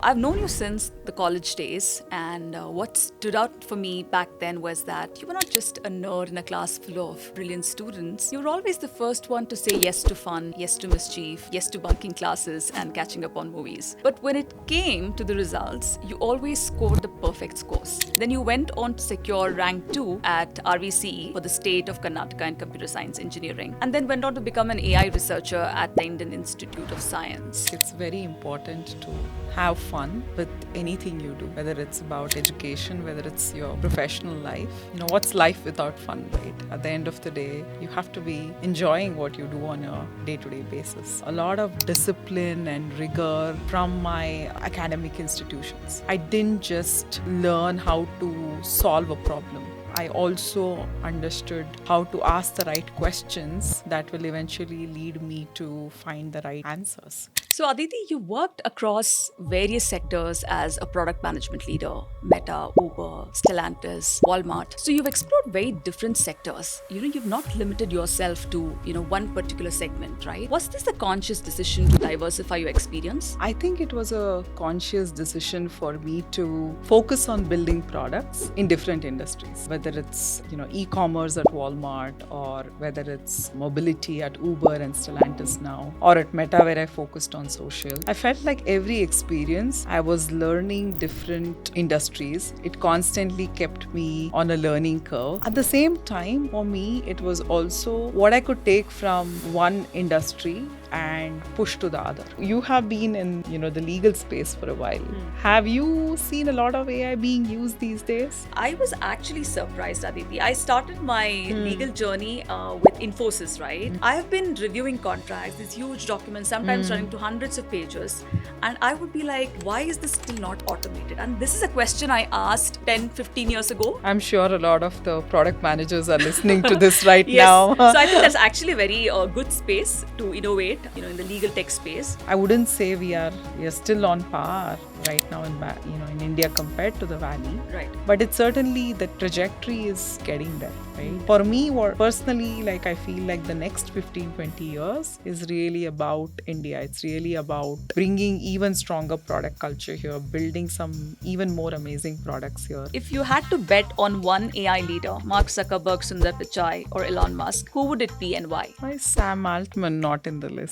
I've known you since the college days, and what stood out for me back then was that you were not just a nerd in a class full of brilliant students. You were always the first one to say yes to fun, yes to mischief, yes to bunking classes and catching up on movies. But when it came to the results, you always scored the perfect scores. Then you went on to secure rank 2 at RVCE for the state of Karnataka in computer science engineering, and then went on to become an AI researcher at the Indian Institute of Science. It's very important to have fun with anything you do, whether it's about education, whether it's your professional life. What's life without fun, right? At the end of the day, you have to be enjoying what you do on a day-to-day basis. A lot of discipline and rigor from my academic institutions. I didn't just learn how to solve a problem. I also understood how to ask the right questions that will eventually lead me to find the right answers. So, Adithi, you worked across various sectors as a product management leader, Meta, Uber, Stellantis, Walmart. So, you've explored very different sectors. You've not limited yourself to, one particular segment, right? Was this a conscious decision to diversify your experience? I think it was a conscious decision for me to focus on building products in different industries, whether it's, e-commerce at Walmart, or whether it's mobility at Uber and Stellantis now, or at Meta where I focused on social. I felt like every experience I was learning different industries. It constantly kept me on a learning curve. At the same time, for me, it was also what I could take from one industry and push to the other. You have been in, the legal space for a while. Have you seen a lot of AI being used these days? I was actually surprised, Adithi. I started my legal journey with Infosys, right? I have been reviewing contracts, these huge documents, sometimes running to hundreds of pages. And I would be like, why is this still not automated? And this is a question I asked 10, 15 years ago. I'm sure a lot of the product managers are listening to this right yes. now. So I think that's actually a very good space to innovate, in the legal tech space. I wouldn't say we are still on par right now in India compared to the Valley. Right. But it's certainly the trajectory is getting there, right? For me, personally, I feel like the next 15, 20 years is really about India. It's really about bringing even stronger product culture here, building some even more amazing products here. If you had to bet on one AI leader, Mark Zuckerberg, Sundar Pichai, or Elon Musk, who would it be and why? Why is Sam Altman not in the list?